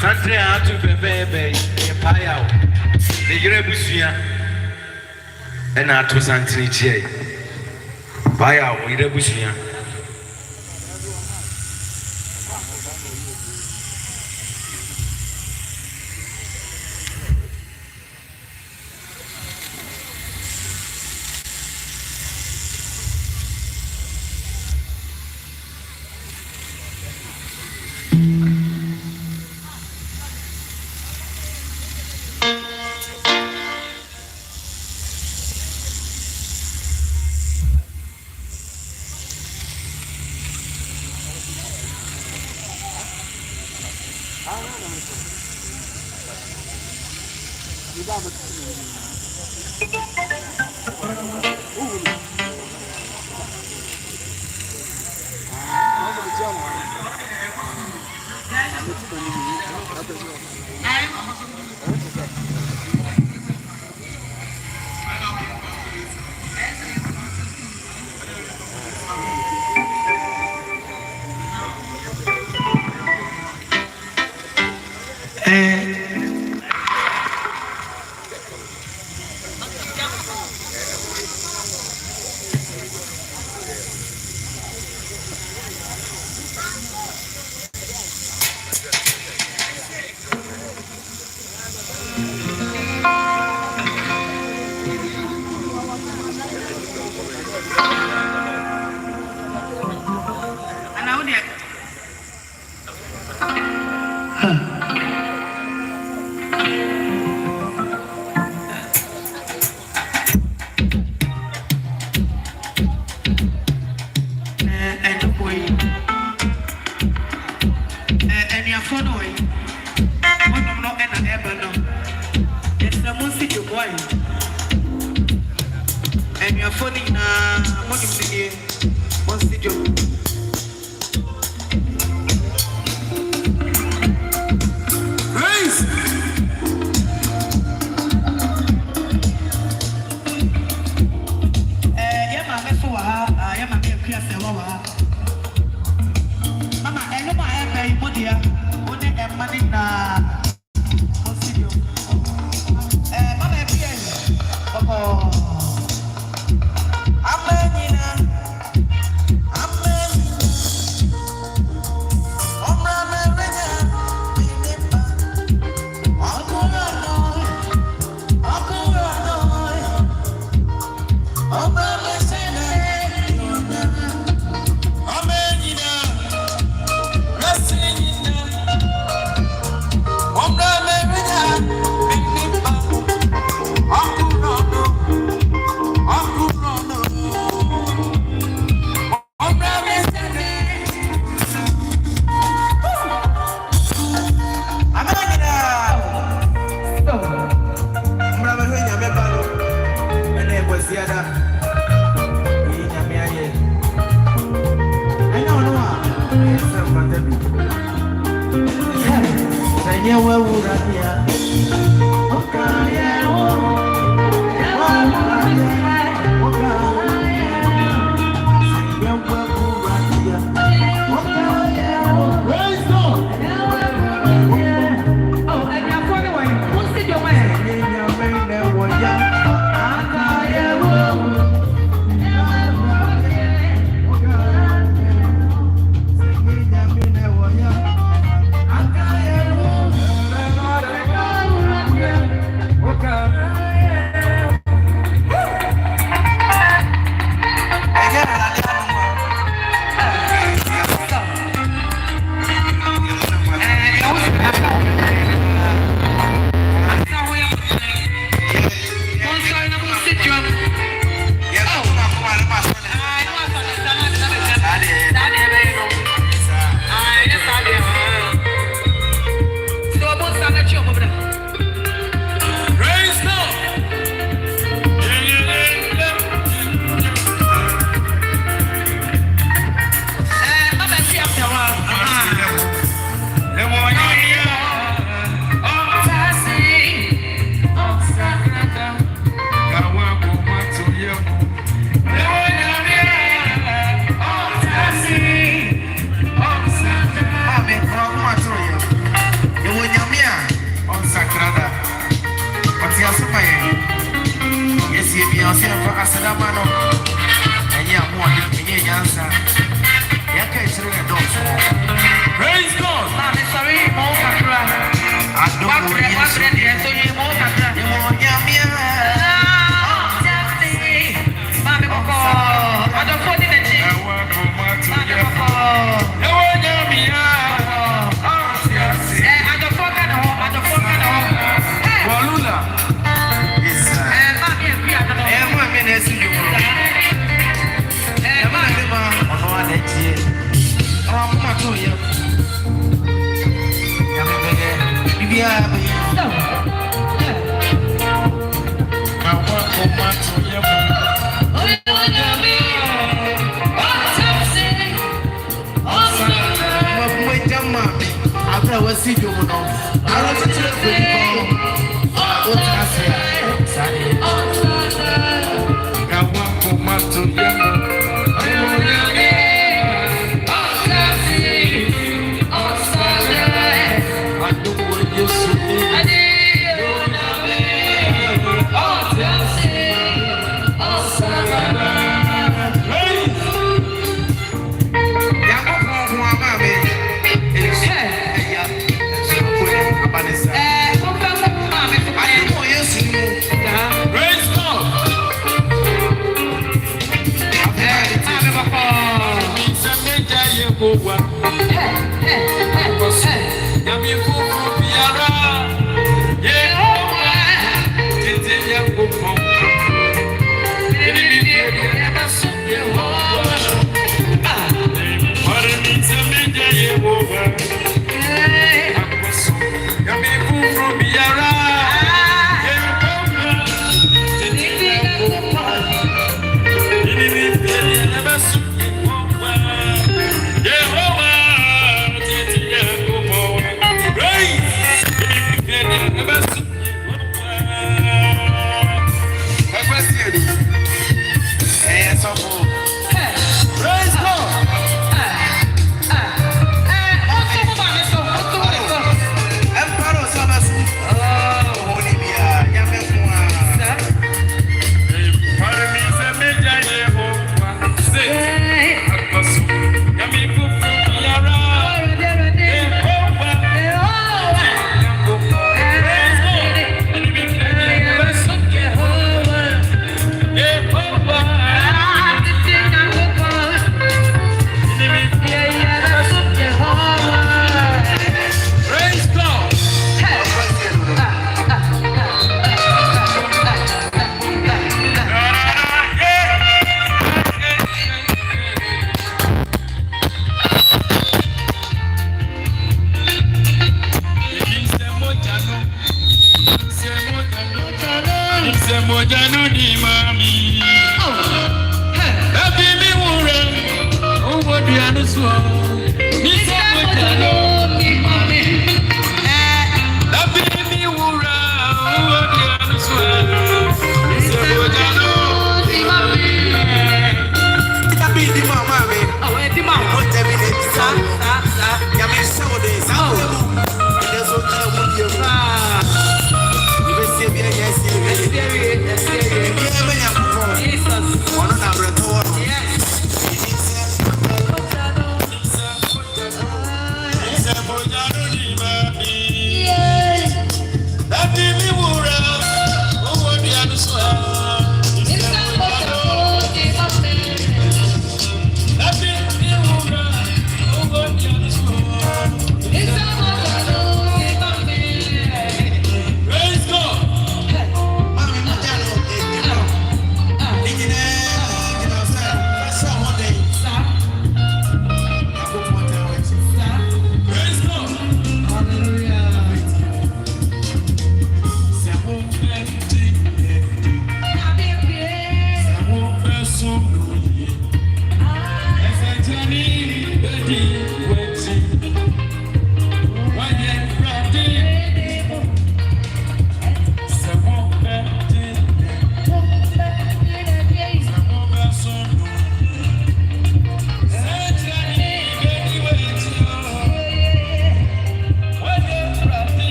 Country out to Bebe, a pile. The Yerebusia and out to Santriche. Pile, Yerebusia. mano. And yeah, more than any answer. Praise God. I'm sorry, more Kakra. I don't know what so you more Kakra. You more Yamia. Mammy Boko. I don't put in the gym. I want to Mammy Boko. You want Yamia. I don't fucking home. I don't fucking home. Walula. Yes, sir. And my minutes you. And my mama. I'm not to you.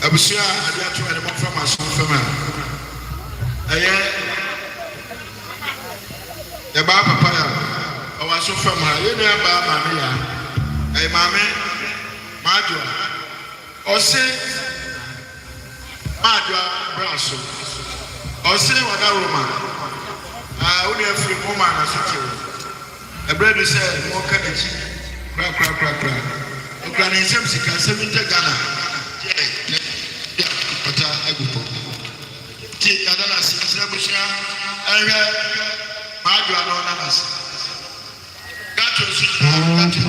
Abusia ade ato ade mo fama so fama eye e ba papa ya o wa so fama ye na ba mame ya eye mame majo o se majo braso o se wada roma o de afri mo ma na so ti e bredu se mo ka na chi kra o kra ni sem sika 70 Ghana Agupo. Ti adana sira bushia ehwe maadu ana ona nas. Gato gato.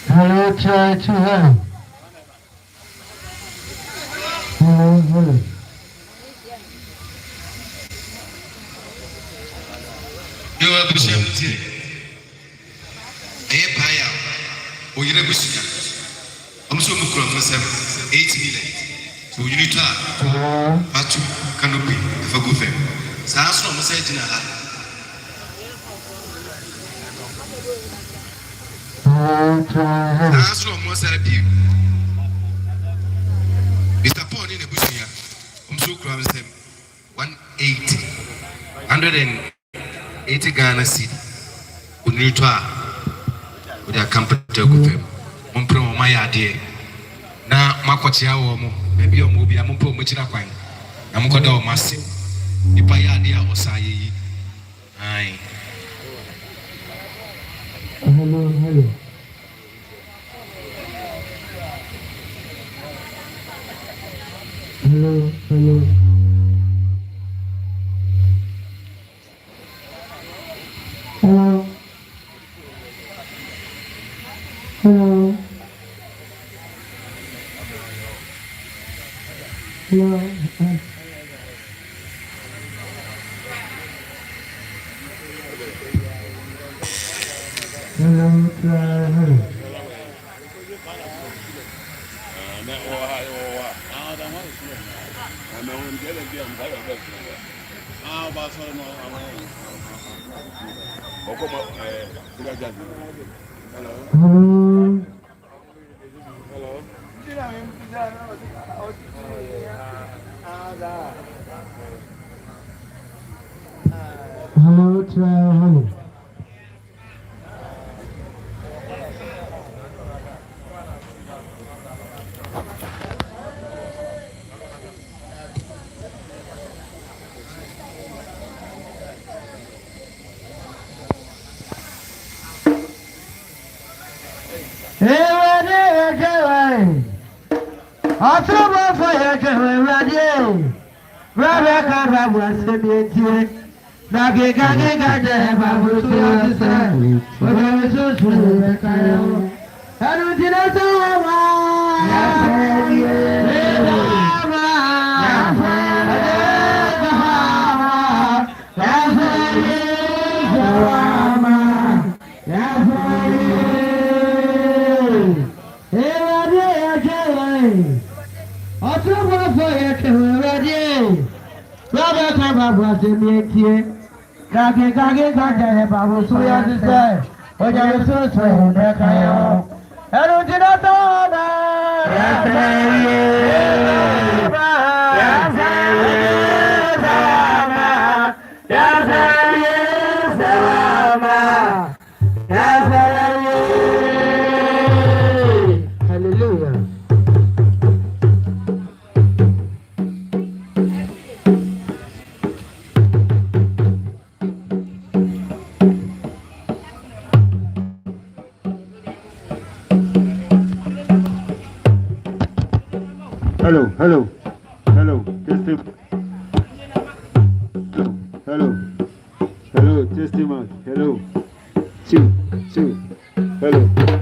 Hello, try to help. Hello. You are bushia mti. Eye paya. Oyire bushia. I'm so much from 8 million. So you need to have canopy if I go fair. So I saw message in a I saw message. Mr. Paul in the bush here. I'm so close to 180. 180 Ghana cedi. We need to have with a company to go fair. Mpro ma ya de na makochia wo mo ebi o mo bia mpro mo chira kwan na mkoda o mase nipa ya de a osaye yi ai Hello. Hello. Testing. Hello. Hello. Testing mic. Hello. Two. Hello.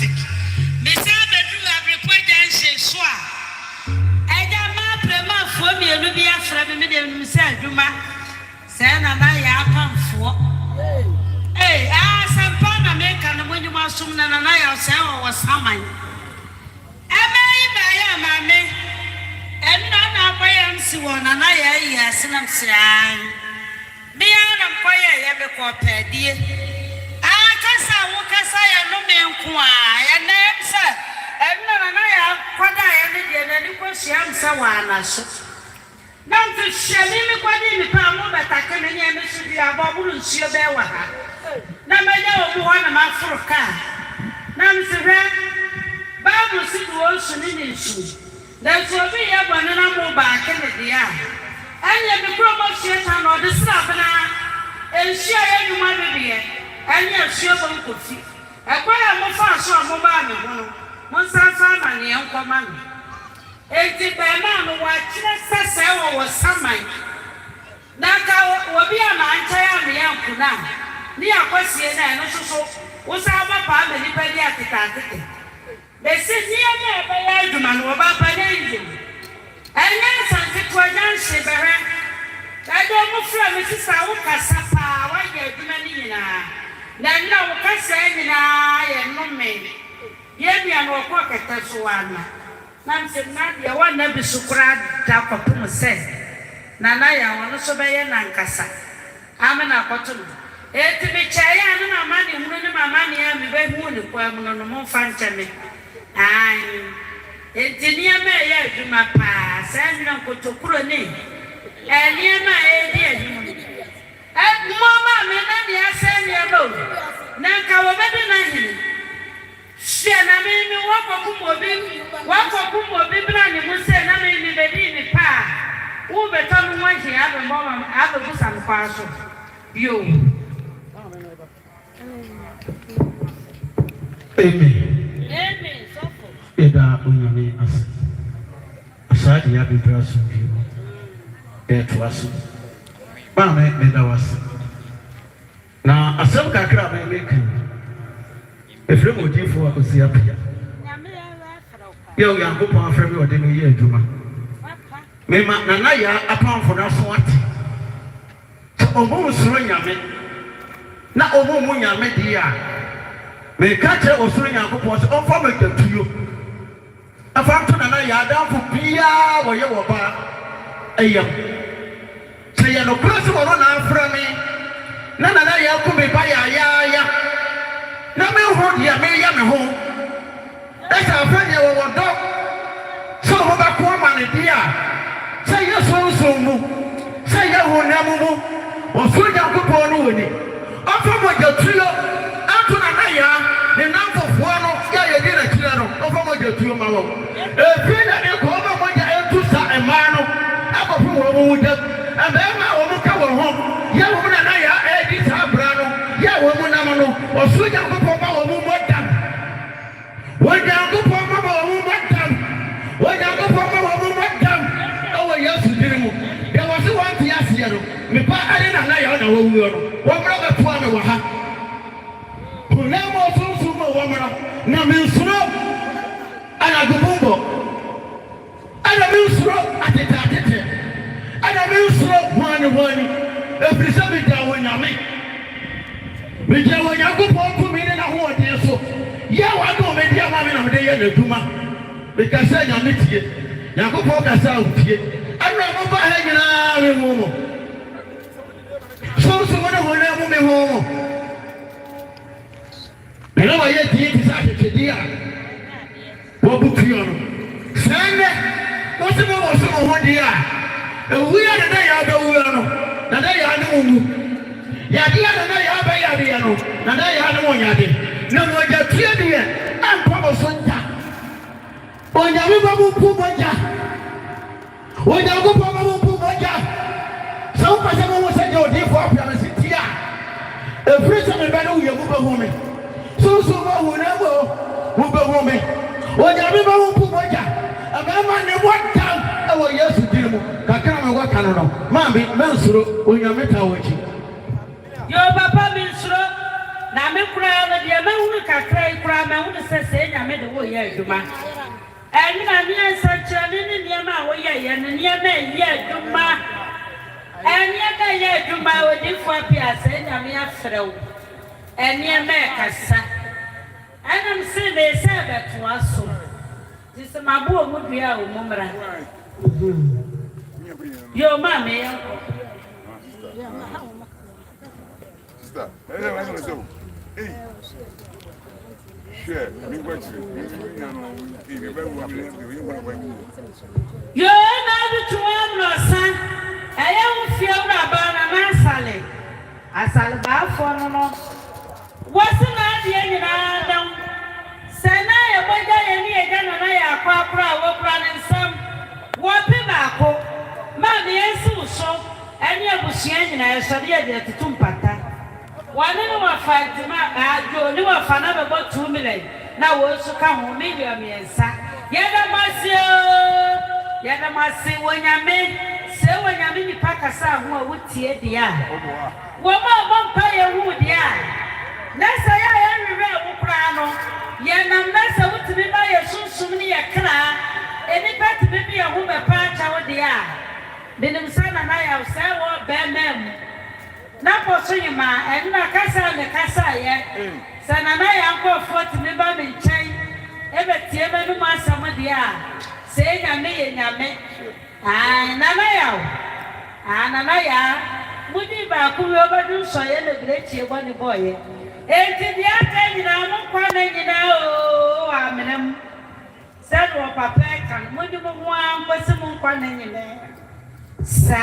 music. Miss Abedru Abreport Jansen Swa. Eja ma prema fo mi enu bi afra me de nu se adwuma. Se na na ya pamfo. Sampa na me ka no monwuma sum na na ya se wo saman. Emei ba ya ma me. Enna na kwaya nsi wo na na ya yi asenam sian. Me ya na kwaya ya be ko pedie. Kasa wo kasa ya no me nko a ya na se enna na ya kwada ya ne de na ni ko siam se wa na so. Na nti hye mi kwadi ni pa mo betake me nya me so bi abobulu nsuo be wa ha. Na menya obu ho na mafruka. Na msehwe Bible si wo so ni nsu. Na so bi ya bone na mo ba ke ne dia. Anya bi promotion ta no de srabna. Enhia ya dwuma bibie. Anya hye bo nkofi. Ekwaya mo fa so mo ba me ho no. Mo sanfa na ne enkoma no. Enti be na no wa kire sese wo saman. Na ka obi ama ancha ya me yankuna. Ni akwasie na eno soso wo sa ba pa me ni pa di atitante be se ni ene be ya aduma no ba pa na nje enya santi to ajanse bere da do mo fra me sisa wo kasa pa wa ye aduma ni nyina na nna wo kasa nyina ye no me ye bia no ko kete so wana na mse na dia wa na bi sukura da kopum se na na ya wono so be ye na nkasa amena kotu eti bi chaya no na mani hunu ne mama ne ya mi be hu ne kwa mu no mo fa ncheme ai eti ni ama ya adwuma pa sa nna kotokuro ni ni ama e di adwuma mo ma me na ni asa ni abo na ka wo be na hini hye na me mi wakokum obi bra ni mu se na me ni be di ni pa wo be to no hye abo mo ma abo bu san kwa so yo. Amen. Amen. Eda unyame asa. Asadi ya bibra so bi. Etwaso. Ba me da wase. Na asem kakra me kan. Efrem odifo akosi apia. Yo Yankopon afrem me ode no ye adwuma. Me ma na ya apamfo da so ate. Omo suro nyame. Na omo mu nyame dia. Me catch a osuru Yankopon so on for me tuyo. Afanto na ya adamfo bia wo ye wo ba ayam. Se ye no cross wo na afra me. Na ya ku me ba ya. Na me ho dia me ya me ho. Esa afanye wo do. So ho ba ko ma ne dia. Se ye so mu. Se ye ho na mu. Osuru Yankopon no woni. Afa mo tuyo. Anto na ya ne namfo no ya ye di na kire no afa mo tuyo ma wo. Efi na ne ko ma mo ja entu sa ema no akofo wo mu dem. Ebe ma wo mu ka wo ho. Ya wo na ya e di sa bra no. Ya wo mu na mo no. Osuru Yankopon ma wo mu modam. Wo Yankopon ma wo mu modam. Wo Yankopon ma wo mu modam. Owo Yesu diri mu. Ya wo se wan ti asie no. Me pa ari na ya na wo wu no. Wo bra ba to me wo ha. Nemo sumo wamara na minsuro ana gubumbo ana minsuro atete ana minsuro wani efrisa bita wonyame bita wonyago ponku mi na ho ode so ya wa do me dia ma me na me de ye na duma because nyame tie Yankopon kasa utie ana mo ba ha nyina we mo so mo na ho na mo me ho. Ela vai ter que saber que dia. Vou butir. Sangue. Você não dia. Eu ia na ya do ano. Na ya no. Ya dia na ya ba ya dia no. Na ya no ya de. Na mo ja tie dia. Am pa so nta. Onya mi ba bu pu boja. Onya go pa ba bu pu boja. So pa se mo se jo de fo apia na sitia. E frisa me ba no ye bu ba ho me. So ba wona wo ba wo me onya me ba wo pu moja ama ne wata e wo Yesu diri mu kakra me wata no ma me nsuro onya me ta wochi yo papa me nsuro na me kura na de me hunu kakra kura me hunu say na me de wo ye adwuma eni na me ansakira ni niema wo ye ne niema ye adwuma eni ga ye adwuma odi fo apia say na me afrew eniema kasa anam se be se beto aso dise mabu omudua o mumra yo mame sister hey share me what you yo na du no san aya wo fie wura ba na asale ba fo no wasi na ade nyina dam sana ye boja ye ni e gana na ya kwa wo kura ne nsam wo pe ba ko ma me yesu so eni abusia nyina ye so de de tutumpata wane no wa fight ma ajo ni wa fa na be go 2 million na wo su ka ho million miensa ye da masi wonyame se wonyame ni pakasa ho a wotie dia wo ma mpa ye hu dia na sa ya rewe wo kra no ye nam na sa wutimi ba ye sunsum ni ye kra eni pat be bi ye ho be pa cha wo dia benim sana na ya se wo be mem na poso yima eni na kasa le kasa ye sana na ya ko foti me ba me nchen e be tie me no ma sa mo dia se nyame ye nyame nana ya mudi ba ku yo ba du so ye le grechi bo ni boye enti dia ta nyina mo kwa na nyina o amenem said wo papa kan mudi mo ho an kwese mo kwa na nyina sa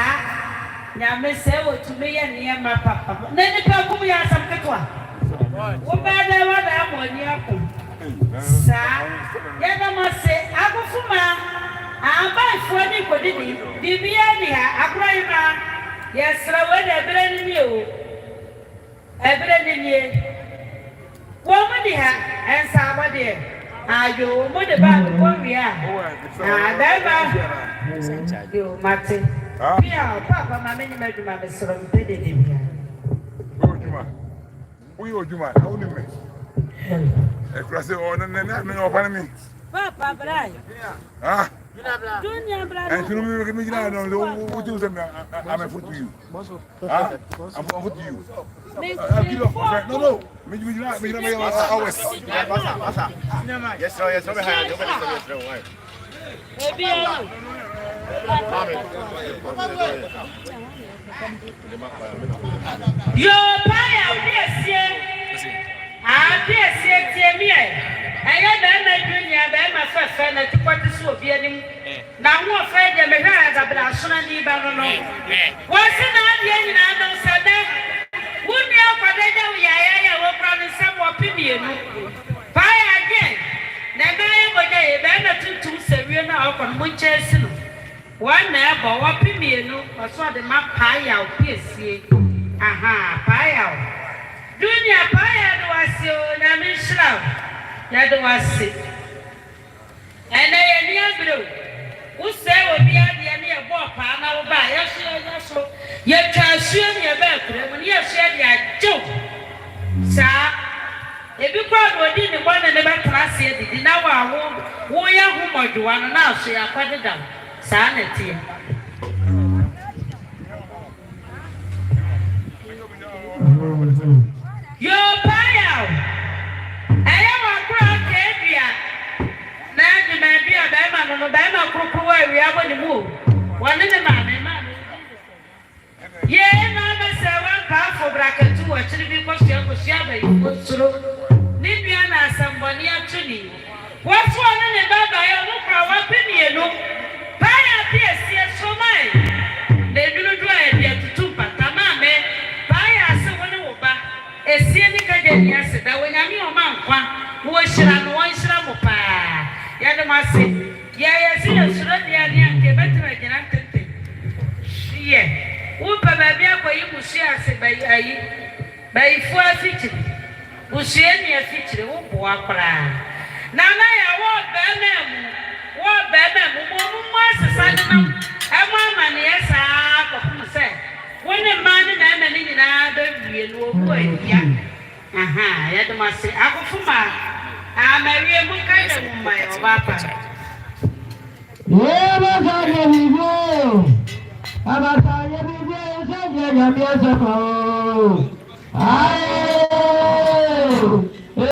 nyame se wo tumi ye ne ma papa na ni pa ku ya sam ketwa wo ba da wa da mo ni akum sa ya da mo se agufuma aba ifoni kodini bibia ni ha akraima yesra wede ebreni ni o ebreni ni wo mudi ha ensa abode ayo mudi ba ko ria daiba yo mate bia papa mama ni meduma besro mpede de bia ojuma how ni me e krase o na o pa mi papa brai Dunia brother. And you know me now what you say I'm a foot to you. I'm a foot to you. No. Me always. Yes sir, yes sir. Yo paya obiasie. Abiasie tie mi e. Aya da na dunia ba ma fefe na tikwati so obi anim. Na ho fe de me hwa agabra sona ni ba no no. Wo se na ade nyina no sade. Wuni akwade ja ya wo pra ne sam wo pimienu. Paya again. Na be boja e be na tuntum sewie na akon mo chesi no. One na ebo wo pimienu so de ma paya opiesie. Aha, paya. Dunia paya do asio na me shra. Ya do wasi ene ye ni agro wo se obi ade ne e bo pa na wo ba ya so ye twa suo ne e ba kure mo ne ye so de ajo sa ebi kwa do di ne bo ne ba class ye di na wa wo ya hu modwa no na so ya kwade da sa na tie yo paya no dai ma krokro wa wi abo ni mu woni ne ma ye na be se wan ka fo braketu wa chiri bi ko sia ba yi ko suro ni bia na asamboni atuni wo fo ne baba ya wo kra wa pemienu pa ya bi esie so mai de dunu do e bi atutu pata ma me pa ya se woni wo ba esie ni ka je ni ase da wo nyame o ma nkwa wo hira no wo hira mo pa ya de ma se ya si na suro dia ni anke betra gina tete ye wo pa ba bia ko yi musu ase bai fu afichi musu ni afichi wo bo akra na ya wo ba mem mo asesa ni na e mo amane esa ko fu se woni man na na ni nyina da wie no wo ya aha ya de ma se akofuma Maria Mukaya, my Papa. Yeah, but I am you. I'm a